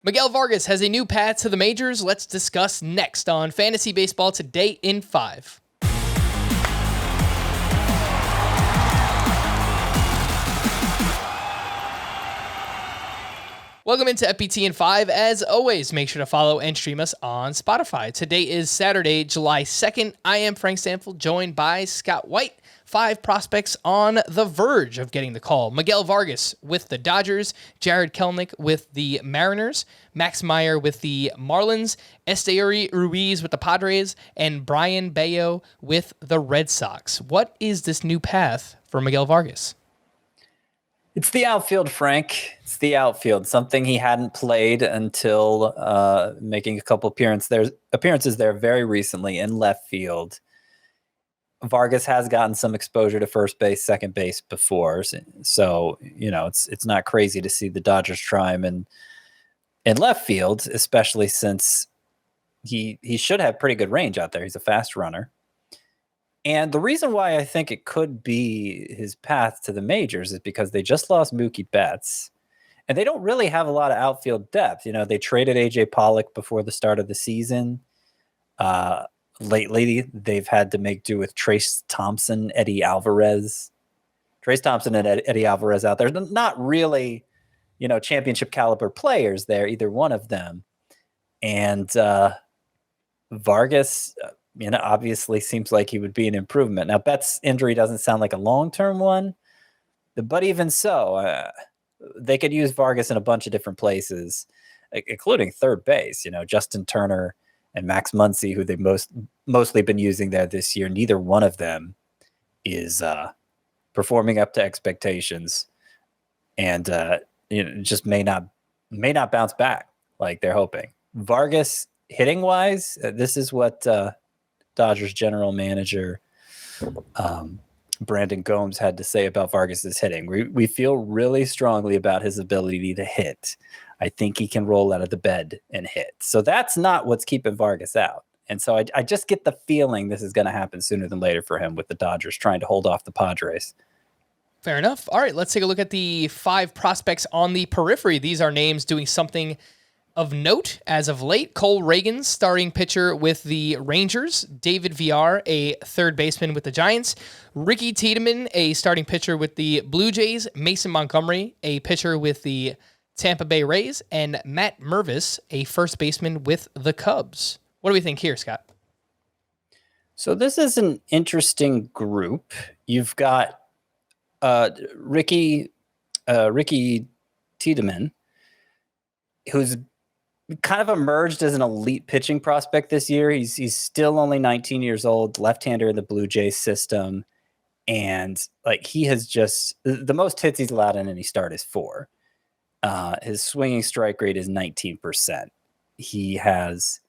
Miguel Vargas has a new path to the majors. Let's discuss next on Fantasy Baseball Today in 5. Welcome into FBT in 5. As always, make sure to follow and stream us on Spotify. Today is Saturday, July 2nd. I am Frank Stanfield, joined by Scott White. 5 prospects on the verge of getting the call. Miguel Vargas with the Dodgers, Jared Kelenic with the Mariners, Max Meyer with the Marlins, Esteury Ruiz with the Padres, and Brian Bayo with the Red Sox. What is this new path for Miguel Vargas? It's the outfield, Frank. It's the outfield, something he hadn't played until making a couple appearances there very recently in left field. Vargas has gotten some exposure to first base, second base before, so it's not crazy to see the Dodgers try him in left field, especially since he should have pretty good range out there. He's a fast runner. And the reason why I think it could be his path to the majors is because they just lost Mookie Betts, and they don't really have a lot of outfield depth. They traded A.J. Pollock before the start of the season. Lately, they've had to make do with Trace Thompson, Eddie Alvarez. Trace Thompson and Eddie Alvarez out there. Not really, championship caliber players there, either one of them. And Vargas, obviously seems like he would be an improvement. Now, Betts' injury doesn't sound like a long-term one, but even so, they could use Vargas in a bunch of different places, including third base. Justin Turner and Max Muncy, who they've mostly been using there this year. Neither one of them is performing up to expectations, and just may not bounce back like they're hoping. Vargas, hitting wise, this is what Dodgers general manager Brandon Gomes had to say about Vargas's hitting. We feel really strongly about his ability to hit. I think he can roll out of the bed and hit. So that's not what's keeping Vargas out. And so I just get the feeling this is going to happen sooner than later for him, with the Dodgers trying to hold off the Padres. Fair enough. All right, let's take a look at the 5 prospects on the periphery. These are names doing something of note as of late. Cole Ragans, starting pitcher with the Rangers. David Villar, a third baseman with the Giants. Ricky Tiedemann, a starting pitcher with the Blue Jays. Mason Montgomery, a pitcher with the Tampa Bay Rays. And Matt Mervis, a first baseman with the Cubs. What do we think here, Scott? So this is an interesting group. You've got Ricky Tiedemann, who's kind of emerged as an elite pitching prospect this year. He's still only 19 years old, left-hander in the Blue Jays system, and he has just the most hits he's allowed in any start is 4. His swinging strike rate is 19%. He has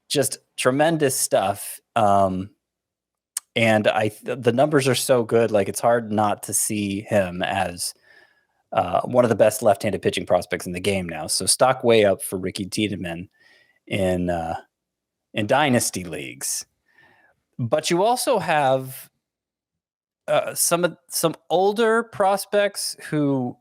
just tremendous stuff, and the numbers are so good. It's hard not to see him as one of the best left-handed pitching prospects in the game now. So stock way up for Ricky Tiedemann in dynasty leagues. But you also have some older prospects who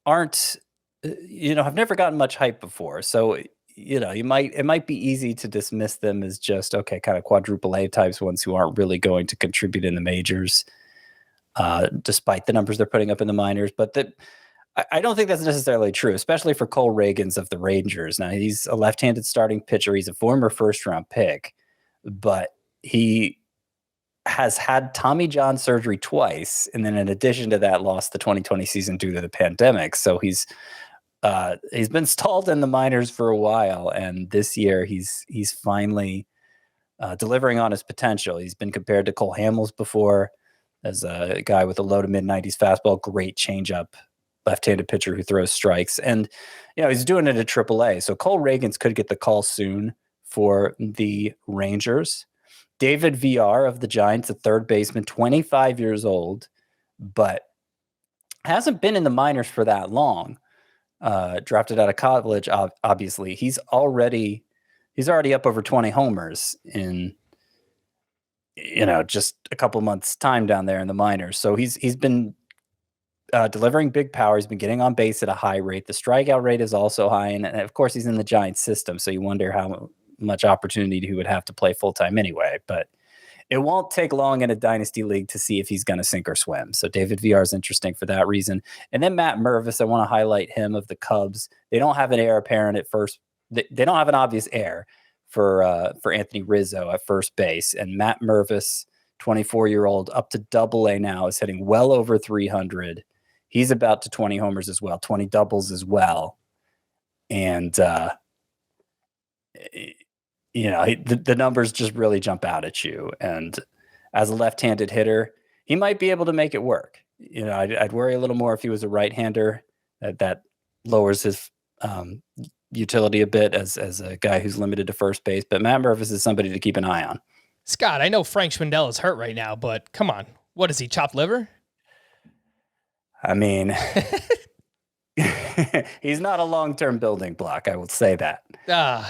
aren't, have never gotten much hype before. So it might be easy to dismiss them as just kind of quadruple A types, ones who aren't really going to contribute in the majors, despite the numbers they're putting up in the minors. But I don't think that's necessarily true, especially for Cole Ragans of the Rangers. Now, he's a left-handed starting pitcher. He's a former first-round pick, but he has had Tommy John surgery twice, and then in addition to that, lost the 2020 season due to the pandemic. So he's been stalled in the minors for a while, and this year he's finally delivering on his potential. He's been compared to Cole Hamels before as a guy with a low to mid-90s fastball, great changeup, left-handed pitcher who throws strikes. And, he's doing it at AAA. So Cole Ragans could get the call soon for the Rangers. David Villar of the Giants, a third baseman, 25 years old, but hasn't been in the minors for that long. Drafted out of college, obviously. He's already up over 20 homers in just a couple months time down there in the minors. So he's been delivering big power. He's been getting on base at a high rate. The strikeout rate is also high. And of course, he's in the Giants system. So you wonder how much opportunity he would have to play full time anyway. But it won't take long in a dynasty league to see if he's going to sink or swim. So David VR is interesting for that reason. And then Matt Mervis, I want to highlight him of the Cubs. They don't have an heir apparent at first. They don't have an obvious heir for Anthony Rizzo at first base. And Matt Mervis, 24-year-old, up to Double-A now, is hitting well over 300. He's about to 20 homers as well, 20 doubles as well. And, the numbers just really jump out at you. And as a left-handed hitter, he might be able to make it work. I'd worry a little more if he was a right-hander. That lowers his utility a bit as a guy who's limited to first base. But Matt Mervis is somebody to keep an eye on. Scott, I know Frank Schwindel is hurt right now, but come on. What is he, chopped liver? I mean, he's not a long-term building block, I will say that.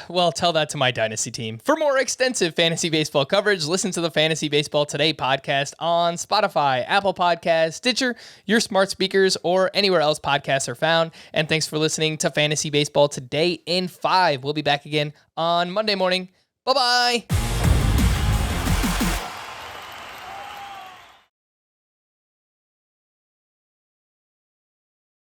Well, tell that to my dynasty team. For more extensive fantasy baseball coverage, listen to the Fantasy Baseball Today podcast on Spotify, Apple Podcasts, Stitcher, your smart speakers, or anywhere else podcasts are found. And thanks for listening to Fantasy Baseball Today in 5. We'll be back again on Monday morning. Bye-bye.